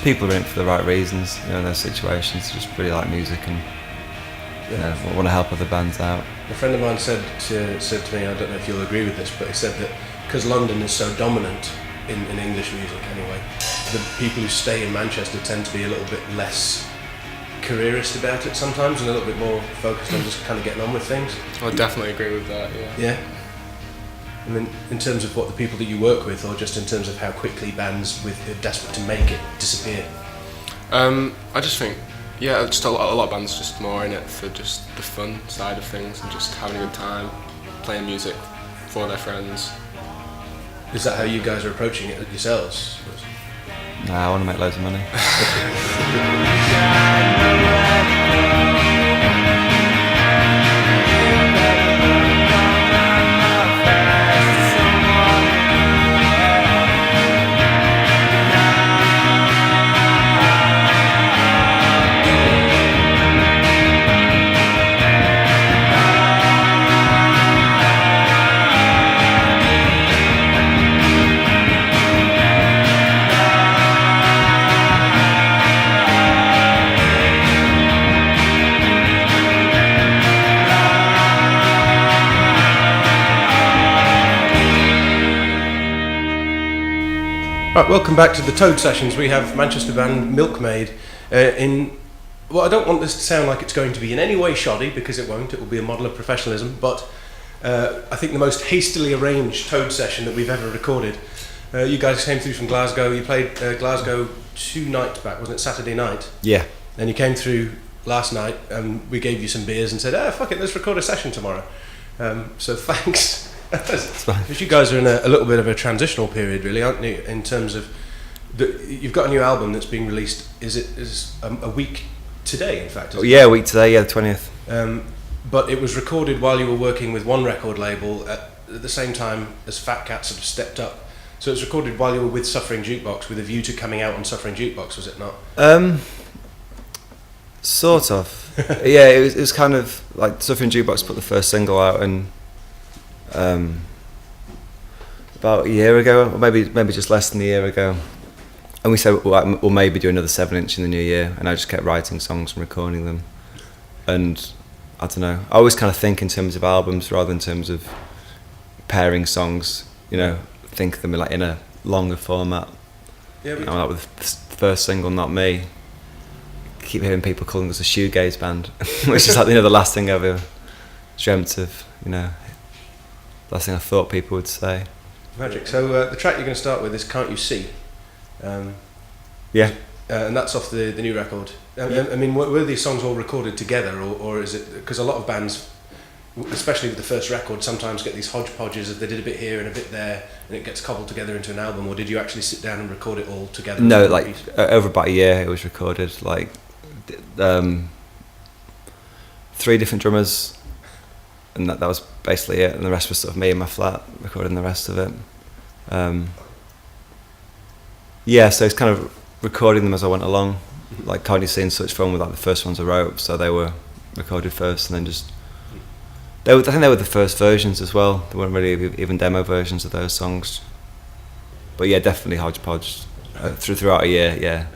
just people are in it for the right reasons, you know, in those situations. Just really like music and want to help other bands out. A friend of mine said to me, I don't know if you'll agree with this, but he said that because London is so dominant in English music anyway, the people who stay in Manchester tend to be a little bit less careerist about it sometimes and a little bit more focused on just kind of getting on with things. I definitely agree with that, yeah. Yeah? I mean, in terms of what the people that you work with, or just in terms of how quickly bands are desperate to make it disappear? I just think, just a lot of bands just more in it for just the fun side of things and just having a good time, playing music for their friends. Is that how you guys are approaching it yourselves? Nah, I want to make loads of money. Right, welcome back to the Toad Sessions. We have Manchester band Milk Maid well, I don't want this to sound like it's going to be in any way shoddy, because it won't. It will be a model of professionalism, but I think the most hastily arranged Toad session that we've ever recorded. You guys came through from Glasgow. You played Glasgow 2 nights back, wasn't it? Saturday night? Yeah. And you came through last night and we gave you some beers and said, fuck it, let's record a session tomorrow. So thanks. Because you guys are in a little bit of a transitional period, really, aren't you? In terms of you've got a new album that's being released. Is a week today, in fact? A week today. Yeah, the 20th. But it was recorded while you were working with one record label at the same time as Fat Cat sort of stepped up. So it was recorded while you were with Suffering Jukebox, with a view to coming out on Suffering Jukebox, was it not? Sort of. Yeah, it was kind of like Suffering Jukebox put the first single out and. About a year ago, or maybe just less than a year ago, and we said we'll maybe do another 7-inch in the new year, and I just kept writing songs and recording them, and I don't know, I always kind of think in terms of albums rather than in terms of pairing songs, you know, think of them like in a longer format. Yeah, but like with the first single, Not Me, keep hearing people calling us a shoegaze band, which is like, you know, the last thing I've ever dreamt of, you know. Last thing I thought people would say. Magic. So the track you're going to start with is Can't You See? Yeah. And that's off the new record. I mean, were these songs all recorded together, or is it... Because a lot of bands, especially with the first record, sometimes get these hodgepodges of they did a bit here and a bit there, and it gets cobbled together into an album, or did you actually sit down and record it all together? No, like over about a year it was recorded, like 3 different drummers, and that was basically it, and the rest was sort of me in my flat recording the rest of it. So it's kind of recording them as I went along, like Can't You See and Such Fun were like the first ones I wrote, so they were recorded first, and then just I think they were the first versions as well. There weren't really even demo versions of those songs, but yeah, definitely hodgepodge throughout a year. Yeah.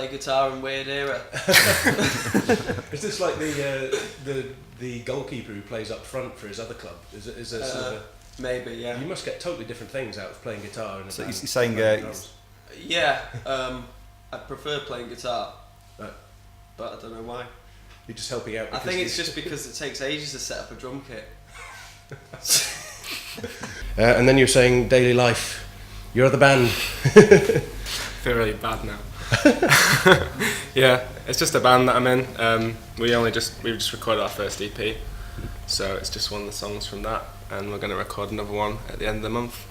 Guitar and Weird Era. Is this like the goalkeeper who plays up front for his other club? Is there sort of maybe, yeah. You must get totally different things out of playing guitar and. So you're saying, yeah. I prefer playing guitar, Right. but I don't know why. You're just helping out. I think it's just because it takes ages to set up a drum kit. And then you're saying daily life. Your other band. I feel really bad now. Yeah, it's just a band that I'm in. We just recorded our first EP, so it's just one of the songs from that, and we're going to record another one at the end of the month.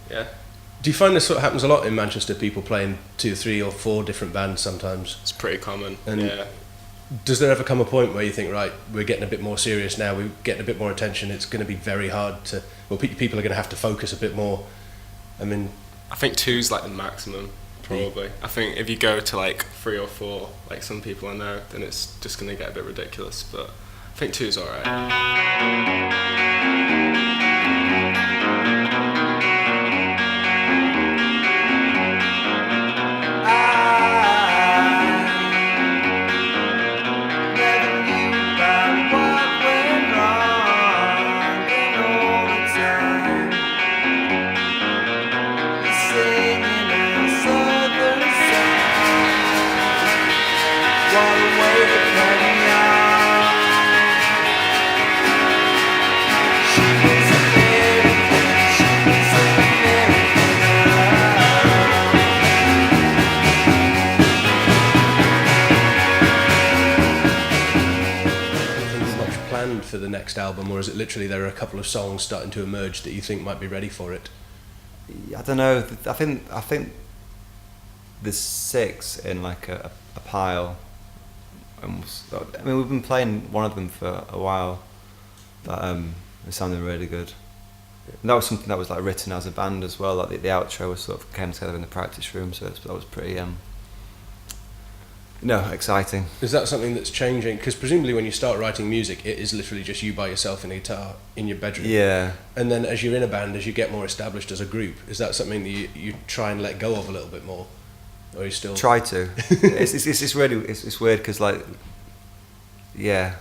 Yeah. Do you find this sort of happens a lot in Manchester? People playing 2, 3, or 4 different bands sometimes. It's pretty common. And yeah. Does there ever come a point where you think, right, we're getting a bit more serious now, we're getting a bit more attention, it's going to be very hard to, well, people are going to have to focus a bit more? I mean, I think 2's like the maximum, probably. I think if you go to like 3 or 4, like some people I know, then it's just going to get a bit ridiculous, but I think 2's alright. For the next album, or is it literally there are a couple of songs starting to emerge that you think might be ready for it? I don't know. I think there's 6 in like a pile. I mean, we've been playing one of them for a while. That it sounded really good. And that was something that was like written as a band as well. Like the outro was sort of came together in the practice room, so that was pretty exciting. Is that something that's changing? Because presumably when you start writing music, it is literally just you by yourself and a guitar in your bedroom. Yeah. And then as you're in a band, as you get more established as a group, is that something that you try and let go of a little bit more? Or you still... Try to. It's really it's weird because like, yeah,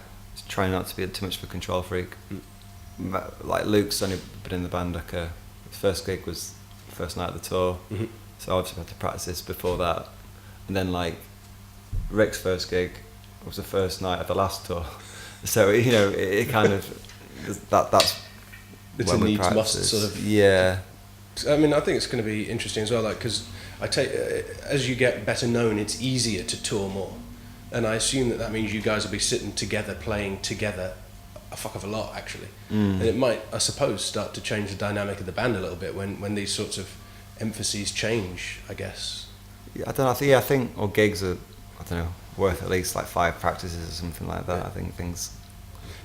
trying not to be too much of a control freak. Like Luke's only been in the band like his first gig was the first night of the tour. Mm-hmm. So obviously I had to practice this before that. And then like, Rick's first gig was the first night of the last tour, so it kind of that's it's when a we needs practice. must sort of. Yeah. I mean, I think it's going to be interesting as well, like because I take as you get better known, it's easier to tour more, and I assume that means you guys will be sitting together, playing together, a fuck of a lot actually, and it might, I suppose, start to change the dynamic of the band a little bit when these sorts of emphases change, I guess. Yeah, I don't know. I think or gigs are, I don't know, worth at least like 5 practices or something like that. Yeah. I think things.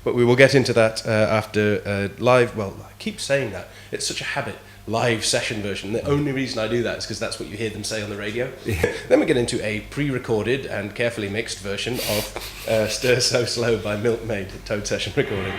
But we will get into that after live. Well, I keep saying that. It's such a habit. Live session version. The only reason I do that is because that's what you hear them say on the radio. Yeah. Then we get into a pre-recorded and carefully mixed version of Stir So Slow by Milk Maid, Toad Session recording.